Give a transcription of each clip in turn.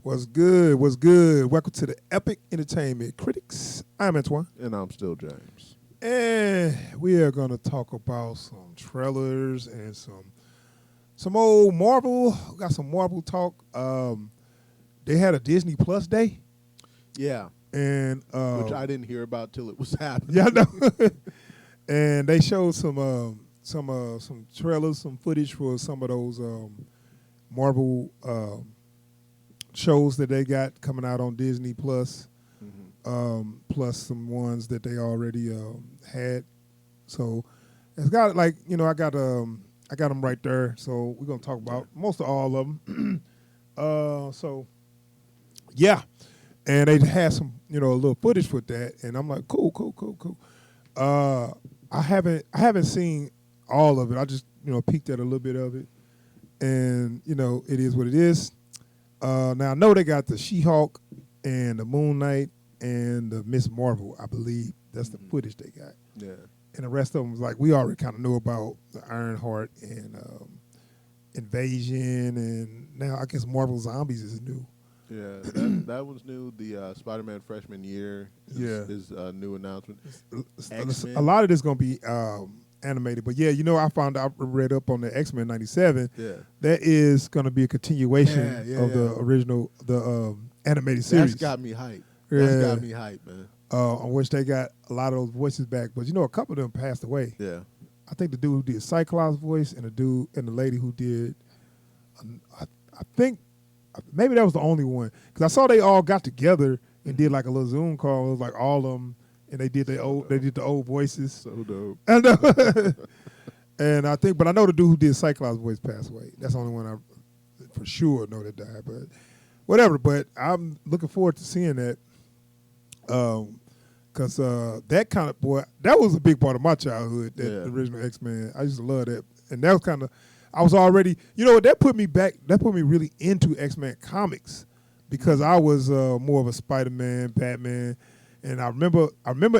What's good? What's good? Welcome to the Epic Entertainment Critics. I'm Antoine. And I'm still James. And we are going to talk about some trailers and some old Marvel. We got some Marvel talk. They had a Disney Plus day. Yeah. And Which I didn't hear about till it was happening. yeah, I know. And they showed some trailers, some footage for some of those Marvel shows that they got coming out on Disney Plus, plus some ones that they already had. So it's got I got them right there. So we're gonna talk about most of all of them. So yeah, and they had some a little footage with that, and I'm like, cool. I haven't seen all of it. I just peeked at a little bit of it, and it is what it is. Now I know they got the She-Hulk and the Moon Knight and the Miss Marvel. I believe that's the footage they got. Yeah. And the rest of them was like we already kind of knew about the Ironheart and Invasion, and now I guess Marvel Zombies is new. Yeah, that was new. The Spider-Man freshman year is a new announcement. X-Men. A lot of this gonna be animated, but yeah, I read up on the X-Men '97. Yeah. That is gonna be a continuation of the original animated series. That's got me hyped. Yeah. That's got me hyped, man. On which they got a lot of those voices back, but a couple of them passed away. Yeah. I think the dude who did Cyclops' voice and the lady who did, I think maybe that was the only one, because I saw they all got together and did like a little Zoom call. It was like all of them, and they did the old voices. So dope. I know. And I know the dude who did Cyclops' voice passed away. That's the only one I for sure know that died. But whatever. But I'm looking forward to seeing that. Because that kind of that was a big part of my childhood. That original X-Men, I used to love that, and that was kind of, I was already, that put me back. That put me really into X-Men comics, because I was more of a Spider-Man, Batman, and I remember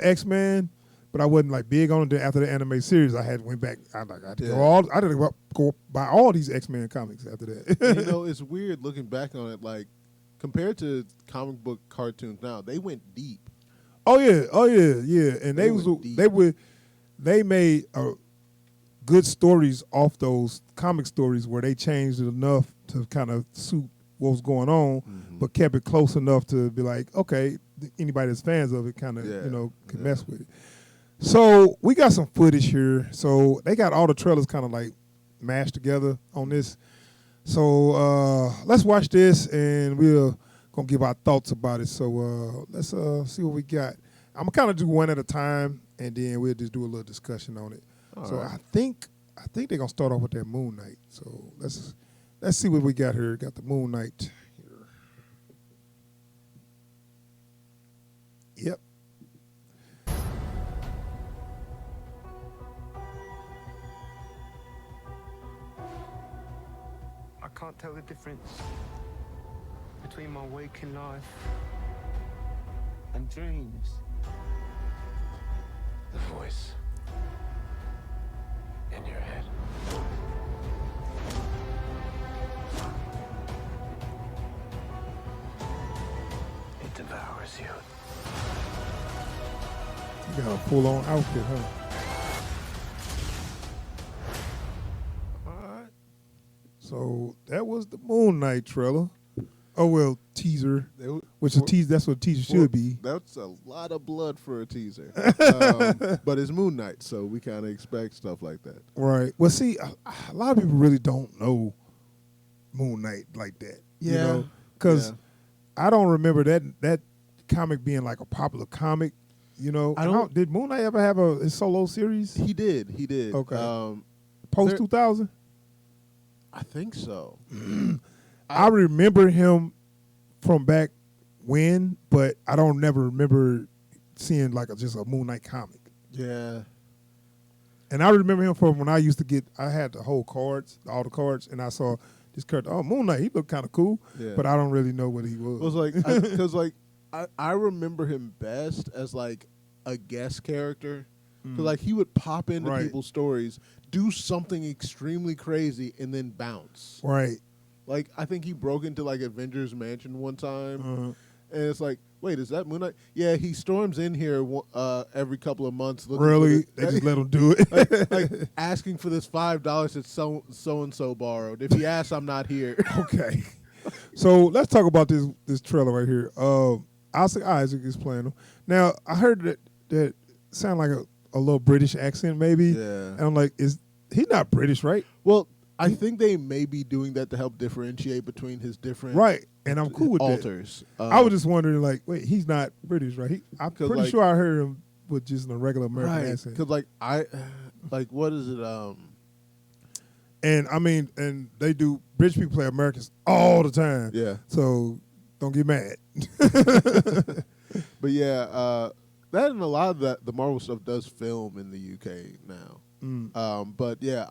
X-Men, but I wasn't like big on it. Then after the anime series, I went back. I had to go buy all these X-Men comics after that. It's weird looking back on it. Like compared to comic book cartoons now, they went deep. Oh yeah, and they made good stories off those comic stories where they changed it enough to kind of suit what was going on, but kept it close enough to be like, okay, anybody that's fans of it kind of can mess with it. So we got some footage here. So they got all the trailers kind of like mashed together on this. So let's watch this, and we're gonna give our thoughts about it. So let's see what we got. I'm gonna kind of do one at a time, and then we'll just do a little discussion on it. All right. I think they're gonna start off with that Moon Knight. So let's see what we got here. Got the Moon Knight here. Yep. I can't tell the difference between my waking life and dreams. The voice in your head. It devours you. You got a full-on outfit, huh? All right. So that was the Moon Knight trailer. Oh well, teaser. That's what a teaser should be. That's a lot of blood for a teaser. But it's Moon Knight, so we kind of expect stuff like that. Right. Well, see, a lot of people really don't know Moon Knight like that. Yeah. Because I don't remember that comic being like a popular comic. Did Moon Knight ever have his solo series? He did. Okay. Post 2000. I think so. I remember him from back when, but I don't never remember seeing like just a Moon Knight comic. Yeah. And I remember him from when I used to I had all the cards, and I saw this character, Moon Knight, he looked kind of cool, but I don't really know what he was. It was like, because I remember him best as like a guest character. Because like he would pop into people's stories, do something extremely crazy, and then bounce. Right. Like I think he broke into like Avengers Mansion one time, and it's like, wait, is that Moon Knight? Yeah, he storms in here every couple of months. Looking Really? for They just let him do it. like asking for this $5 that so and so borrowed. If he asks, I'm not here. Okay. So let's talk about this trailer right here. Oscar Isaac is playing him. Now I heard that sound like a little British accent maybe. Yeah. And I'm like, he's not British, right? Well, I think they may be doing that to help differentiate between his different Right. And I'm cool with alters. that. I was just wondering, like, wait, he's not British, right? I'm 'Cause, pretty like- sure I heard him with just a regular American right accent. because like what is it? And I mean, and they do British people play Americans all the time. Yeah. So don't get mad. But yeah, that and a lot of the Marvel stuff does film in the UK now. But yeah,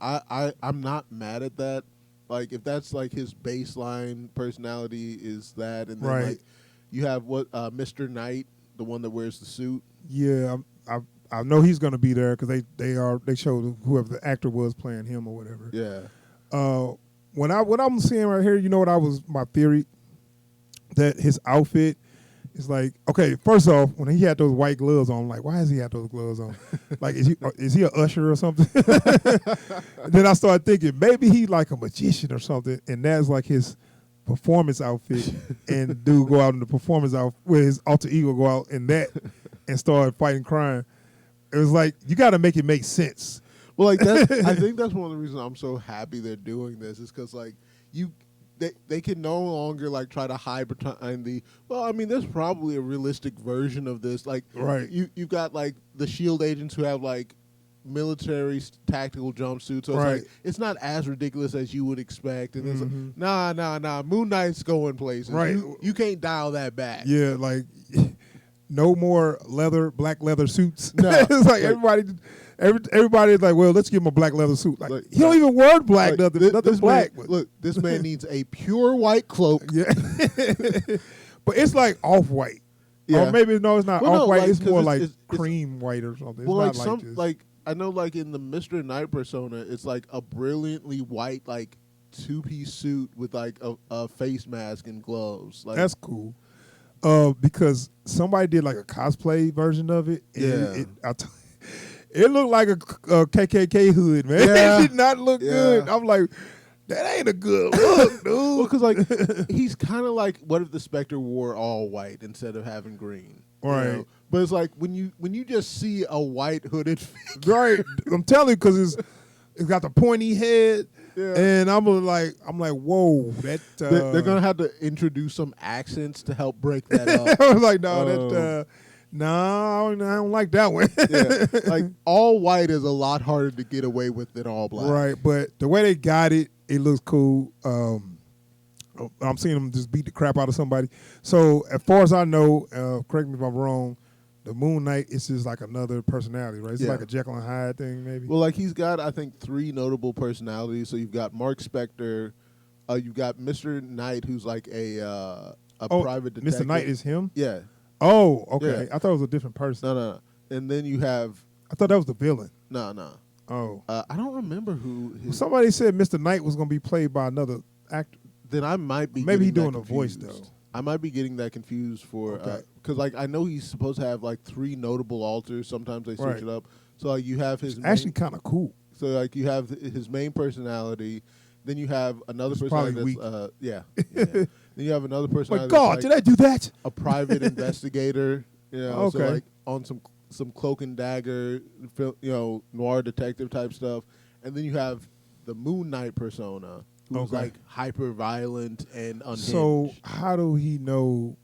I'm not mad at that. Like if that's like his baseline personality is that, and then Right. like you have what Mr. Knight, the one that wears the suit. Yeah, I know he's gonna be there because they showed whoever the actor was playing him or whatever. Yeah. What I'm seeing right here, you know what my theory that his outfit is like, okay, first off, when he had those white gloves on, I'm like, why does he have those gloves on? Like, is he an usher or something? Then I started thinking maybe he like a magician or something, and that's like his performance outfit, and dude go out in the performance outfit where his alter ego go out in that and start fighting crime. It was like you got to make it make sense. Well, like that, I think that's one of the reasons I'm so happy they're doing this is because like they can no longer like try to hide behind the. Well, I mean, there's probably a realistic version of this. Like, Right. You've got like the Shield agents who have like military tactical jumpsuits. So Right. it's like it's not as ridiculous as you would expect. And it's like, nah. Moon Knight's going places. Right. You can't dial that back. Yeah, like no more black leather suits. No. It's like everybody's like, well, let's give him a black leather suit. Like, he don't even wear black, Like, nothing this black. Man, look, this man needs a pure white cloak. Yeah. But it's like off white. Yeah. Or maybe no, it's not Well, no, off white. like, it's 'cause more it's- like it's- cream white or something. It's Well, not like some this. like I know, like in the Mr. Knight persona, it's like a brilliantly white like 2-piece suit with like a face mask and gloves. Like That's cool. Because somebody did like a cosplay version of it. And Yeah. it looked like a KKK hood, man. Yeah. It did not look Yeah. good. I'm like, that ain't a good look, dude. well, because like he's kind of like, what if the Spectre wore all white instead of having green? you Right. know? But it's like when you just see a white hooded figure. Right, I'm telling you, because it's got the pointy head, Yeah. and I'm like, whoa, that. They're gonna have to introduce some accents to help break that up. I was like, no, I don't like that one. Yeah, like all white is a lot harder to get away with than all black. Right, but the way they got it, it looks cool. I'm seeing them just beat the crap out of somebody. So as far as I know, correct me if I'm wrong, the Moon Knight is just like another personality, right? It's Yeah. like a Jekyll and Hyde thing, maybe. Well, like he's got, I think, 3 notable personalities. So you've got Mark Spector, you've got Mr. Knight, who's like a private detective. Mr. Knight is him? Yeah. Oh, okay. Yeah. I thought it was a different person. No. And then you have I thought that was the villain. no. Oh. I don't remember who. Somebody said Mr. Knight was going to be played by another actor. Then I might be. Maybe he getting doing that a voice, confused. though. I might be getting that confused for Okay. because like I know he's supposed to have like 3 notable alters. Sometimes they switch Right. it up. So like you have his It's actually kind of cool. So like you have his main personality, then you have another It's personality probably that's Then you have another My personality. God, that's did like I do that? a private investigator. You know, so Okay. like on some cloak and dagger, noir detective type stuff, and then you have the Moon Knight persona, who's Okay. like hyper violent and unhinged. So how do he know,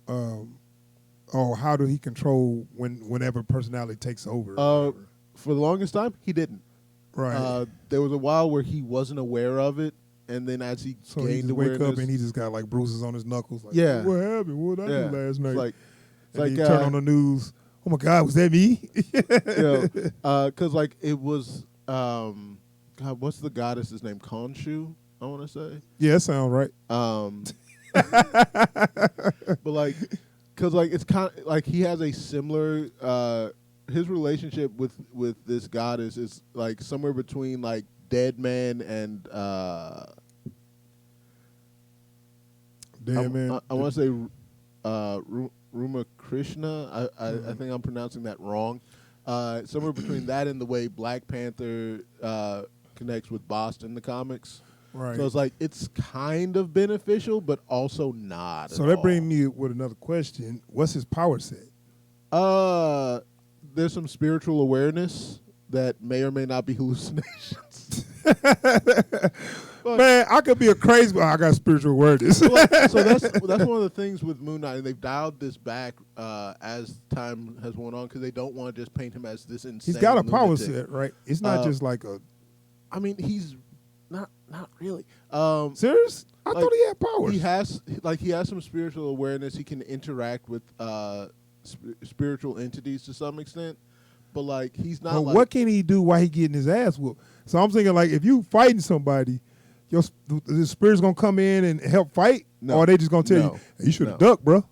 or how do he control whenever personality takes over? For the longest time, he didn't. right. There was a while where he wasn't aware of it, and then as he So he gained just wake awareness, up and he just got like bruises on his knuckles. Like, Yeah. What happened? What did I do last night? It's like, and like he turn on the news. Oh my God, was that me? because like it was, God, what's the goddess's name? Khonshu, I want to say. Yeah, that sounds right. But like, because like it's kind of like he has a similar. His relationship with this goddess is like somewhere between like Dead Man and Dead Man. I want to say Ruma Krishna. I think I'm pronouncing that wrong. Somewhere between that and the way Black Panther connects with Boston, the comics. Right. So it's like it's kind of beneficial, but also not. So at that all. brings me with another question. What's his power set? There's some spiritual awareness that may or may not be hallucinations. Man, I could be a crazy, but I got spiritual awareness. So that's one of the things with Moon Knight, and they've dialed this back as time has went on because they don't want to just paint him as this insane. He's got a power lunatic. set, right? It's not just like a I mean, he's not really. serious. I Like, thought he had powers. He has some spiritual awareness. He can interact with spiritual entities to some extent, but like he's not. But like, what can he do while he getting his ass whooped? So I'm thinking, like, if you fighting somebody, the spirit's gonna come in and help fight, No. or are they just gonna tell No. you, hey, you should have No. ducked, bro?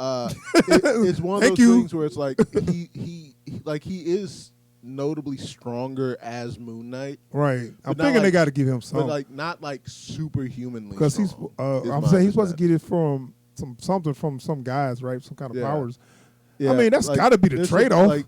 It's one of Thank those you. things where it's like he is notably stronger as Moon Knight, Right. I'm But not thinking they like- got to give him but something like not like superhumanly. because he's. strong, I'm is my saying he's supposed to understanding. get it from something from some guys, right? Some kind of Yeah. powers. Yeah, I mean, that's like, gotta be the there's trade-off. Like,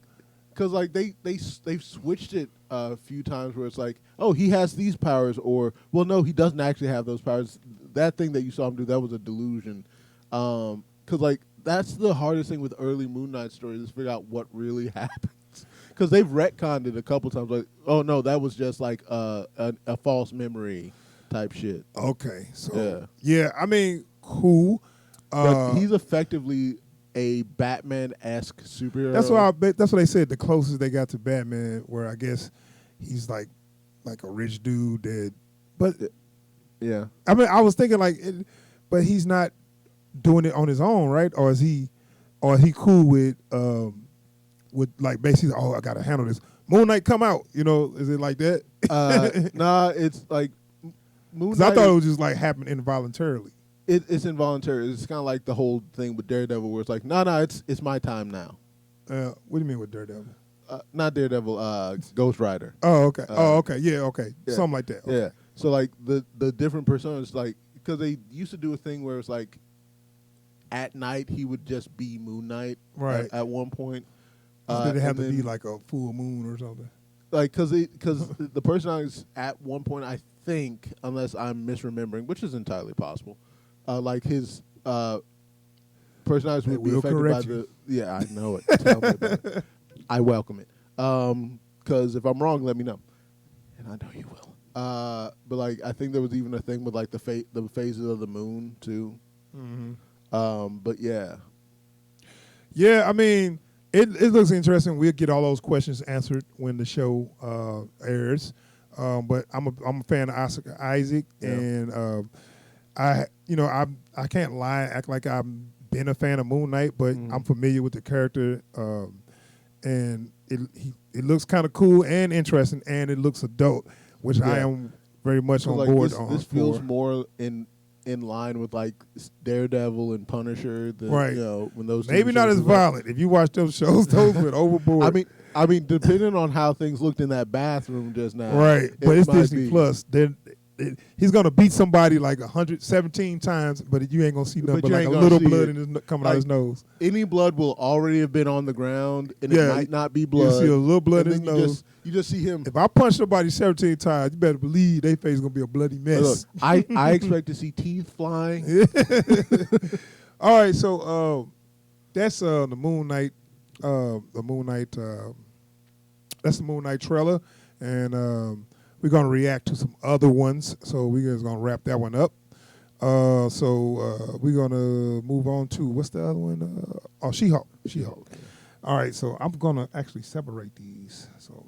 because like they've switched it a few times where it's like, oh, he has these powers, or well, no, he doesn't actually have those powers. That thing that you saw him do, that was a delusion. Because like that's the hardest thing with early Moon Knight stories is figure out what really happens. Because they've retconned it a couple times, like, oh no, that was just like a false memory type shit. Okay, so Yeah. I mean, cool. But he's effectively a Batman-esque superhero. That's what I bet. That's what they said. The closest they got to Batman, where I guess he's like a rich dude that. But Yeah. I mean, I was thinking like, but he's not doing it on his own, right? Or is he cool with like basically, oh, I gotta handle this. Moon Knight come out, is it like that? Nah, it's like Moon 'Cause I Knight. thought it was just like happened involuntarily. It's involuntary. It's kind of like the whole thing with Daredevil, where it's like, no, it's my time now. What do you mean with Daredevil? Not Daredevil, Ghost Rider. Oh, okay. Okay. Yeah, okay. Yeah. Something like that. Okay. Yeah. So like the different personas, like because they used to do a thing where it's like at night he would just be Moon Knight, Right. At one point. Did it have and to be then, like a full moon or something? like because the personalities at one point, I think, unless I'm misremembering, which is entirely possible, like his personalities They would be will affected by correct you. Yeah, I know it. Tell me about it. I welcome it. Because if I'm wrong, let me know, and I know you will. But like I think there was even a thing with like the phases of the moon too. Mm-hmm. But yeah. Yeah, I mean, it looks interesting. We'll get all those questions answered when the show airs. But I'm a fan of Isaac, Yeah. and I can't lie, act like I've been a fan of Moon Knight, but I'm familiar with the character, and it looks kind of cool and interesting, and it looks adult, which I Yeah. am very much So on like board this, on. this feels for. more in line with like Daredevil and Punisher than Right. when those Maybe TV not shows as was like- violent. If you watch those shows, those went overboard. I mean, depending on how things looked in that bathroom just now, right, but it's might Disney be. Plus. He's gonna beat somebody like 117 times, but you ain't gonna see nothing But but you like ain't a gonna little see blood it. coming out his nose. Any blood will already have been on the ground, and Yeah, it might not be You blood. see a little blood and in his then nose. you just see him. If I punch somebody 17 times, you better believe their face is gonna be a bloody mess. Look, I expect to see teeth flying. All right, so that's the Moon Knight. The Moon Knight. That's the Moon Knight trailer, and we're gonna react to some other ones. So we're just gonna wrap that one up. So we're gonna move on to what's the other one? She-Hulk. She-Hulk. All right, so I'm gonna actually separate these. So